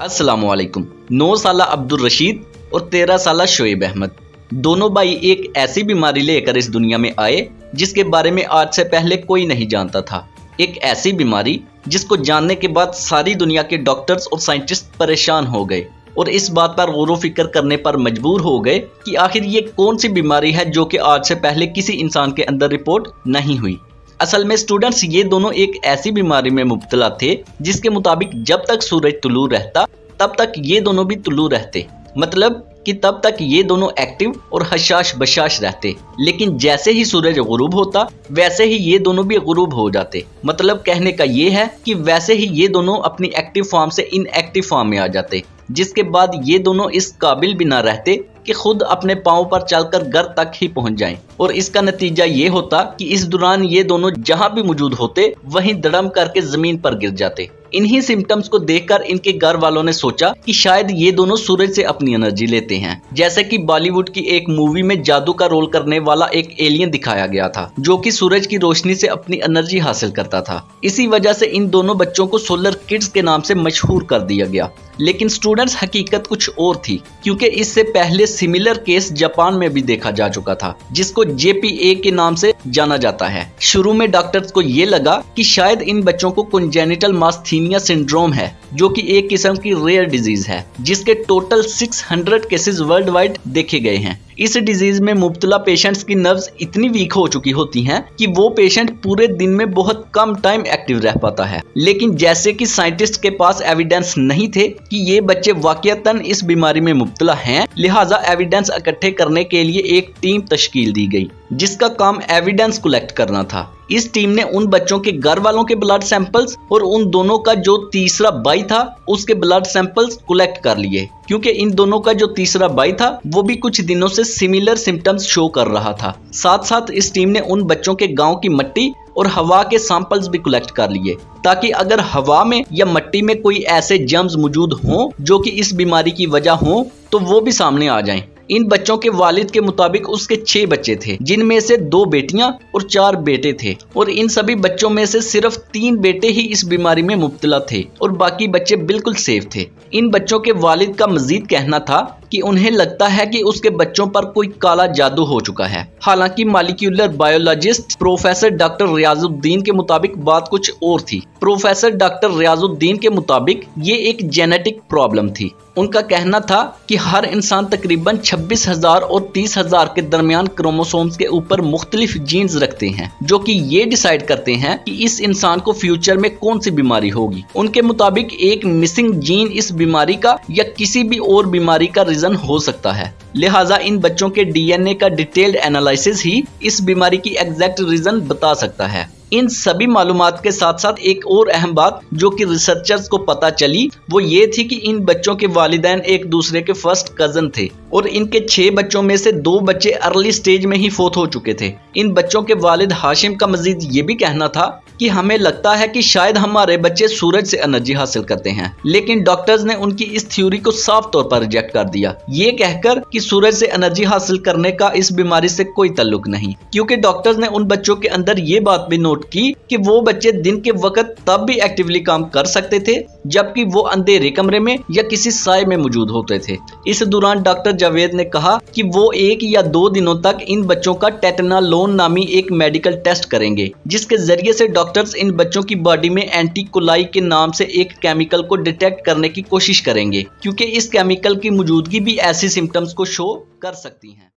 अस्सलामुअलैकुम। 9 साला अब्दुल रशीद और 13 साला शोएब अहमद दोनों भाई एक ऐसी बीमारी लेकर इस दुनिया में आए जिसके बारे में आज से पहले कोई नहीं जानता था। एक ऐसी बीमारी जिसको जानने के बाद सारी दुनिया के डॉक्टर्स और साइंटिस्ट परेशान हो गए और इस बात पर गौर फिक्र करने पर मजबूर हो गए कि आखिर ये कौन सी बीमारी है जो कि आज से पहले किसी इंसान के अंदर रिपोर्ट नहीं हुई। असल में स्टूडेंट्स, ये दोनों एक ऐसी बीमारी में मुब्तला थे जिसके मुताबिक जब तक सूरज तुलू रहता तब तक ये दोनों भी तुलू रहते, मतलब कि तब तक ये दोनों एक्टिव और हशाश बशाश रहते। लेकिन जैसे ही सूरज गुरूब होता वैसे ही ये दोनों भी गुरूब हो जाते। मतलब कहने का ये है कि वैसे ही ये दोनों अपनी एक्टिव फॉर्म से इनएक्टिव फॉर्म में आ जाते, जिसके बाद ये दोनों इस काबिल भी ना रहते कि खुद अपने पाँव पर चलकर घर तक ही पहुंच जाएं। और इसका नतीजा ये होता कि इस दौरान ये दोनों जहां भी मौजूद होते वहीं धड़म करके जमीन पर गिर जाते। इन्हीं सिम्टम्स को देखकर इनके घर वालों ने सोचा कि शायद ये दोनों सूरज से अपनी एनर्जी लेते हैं। जैसे कि बॉलीवुड की एक मूवी में जादू का रोल करने वाला एक एलियन दिखाया गया था जो कि सूरज की रोशनी से अपनी एनर्जी हासिल करता था। इसी वजह से इन दोनों बच्चों को सोलर किड्स के नाम से मशहूर कर दिया गया। लेकिन स्टूडेंट्स, हकीकत कुछ और थी, क्योंकि इससे पहले सिमिलर केस जापान में भी देखा जा चुका था जिसको JPA के नाम से जाना जाता है। शुरू में डॉक्टर्स को ये लगा कि शायद इन बच्चों को कंजेनिटल मास्थीनिया सिंड्रोम है जो कि एक किस्म की रेयर डिजीज है जिसके टोटल 600 केसेस वर्ल्ड वाइड देखे गए हैं। इस डिजीज में मुब्तला पेशेंट्स की नर्व्स इतनी वीक हो चुकी होती हैं कि वो पेशेंट पूरे दिन में बहुत कम टाइम एक्टिव रह पाता है। लेकिन जैसे कि साइंटिस्ट के पास एविडेंस नहीं थे कि ये बच्चे वाकईतन इस बीमारी में मुब्तला हैं, लिहाजा एविडेंस इकट्ठे करने के लिए एक टीम तश्कील दी गई जिसका काम एविडेंस कलेक्ट करना था। इस टीम ने उन बच्चों के घर वालों के ब्लड सैंपल्स और उन दोनों का जो तीसरा भाई था उसके ब्लड सैंपल्स कलेक्ट कर लिए, क्योंकि इन दोनों का जो तीसरा भाई था वो भी कुछ दिनों से सिमिलर सिम्टम्स शो कर रहा था। साथ साथ इस टीम ने उन बच्चों के गांव की मिट्टी और हवा के सैंपल्स भी कलेक्ट कर लिए ताकि अगर हवा में या मिट्टी में कोई ऐसे जर्म्स मौजूद हों जो कि इस बीमारी की वजह हो तो वो भी सामने आ जाएं। इन बच्चों के वालिद के मुताबिक उसके 6 बच्चे थे, जिनमें से 2 बेटियां और 4 बेटे थे और इन सभी बच्चों में से सिर्फ 3 बेटे ही इस बीमारी में मुब्तला थे और बाकी बच्चे बिल्कुल सेफ थे। इन बच्चों के वालिद का मजीद कहना था कि उन्हें लगता है कि उसके बच्चों पर कोई काला जादू हो चुका है। हालांकि molecular biologist professor doctor Riyazuddin के मुताबिक बात कुछ और थी। प्रोफेसर डॉक्टर रियाजुद्दीन के मुताबिक ये एक जेनेटिक प्रॉब्लम थी। उनका कहना था कि हर इंसान तकरीबन 26,000 और 30,000 के दरमियान क्रोमोसोम्स के ऊपर मुख्तलिफ जीन्स रखते हैं जो कि ये डिसाइड करते हैं कि इस इंसान को फ्यूचर में कौन सी बीमारी होगी। उनके मुताबिक एक मिसिंग जीन इस बीमारी का या किसी भी और बीमारी का रीजन हो सकता है। लिहाजा इन बच्चों के DNA का डिटेल्ड एनालिसिस ही इस बीमारी की एग्जैक्ट रीजन बता सकता है। इन सभी मालूमात के साथ साथ एक और अहम बात जो कि रिसर्चर्स को पता चली वो ये थी कि इन बच्चों के वालिदैन एक दूसरे के फर्स्ट कजन थे और इनके 6 बच्चों में से 2 बच्चे अर्ली स्टेज में ही फोत हो चुके थे। इन बच्चों के वालिद हाशिम का मजीद ये भी कहना था कि हमें लगता है कि शायद हमारे बच्चे सूरज से एनर्जी हासिल करते हैं, लेकिन डॉक्टर्स ने उनकी इस थ्योरी को साफ तौर पर रिजेक्ट कर दिया, ये कहकर कि सूरज से एनर्जी हासिल करने का इस बीमारी से कोई ताल्लुक नहीं। क्योंकि डॉक्टर्स ने उन बच्चों के अंदर ये बात भी नोट की कि वो बच्चे दिन के वक्त तब भी एक्टिवली काम कर सकते थे जबकि वो अंधेरे कमरे में या किसी साए में मौजूद होते थे। इस दौरान डॉक्टर जावेद ने कहा कि वो 1 या 2 दिनों तक इन बच्चों का टेटनालोन नामी एक मेडिकल टेस्ट करेंगे जिसके जरिए से डॉक्टर्स इन बच्चों की बॉडी में एंटीकोलाई के नाम से एक केमिकल को डिटेक्ट करने की कोशिश करेंगे, क्योंकि इस केमिकल की मौजूदगी भी ऐसी सिम्टम्स को शो कर सकती है।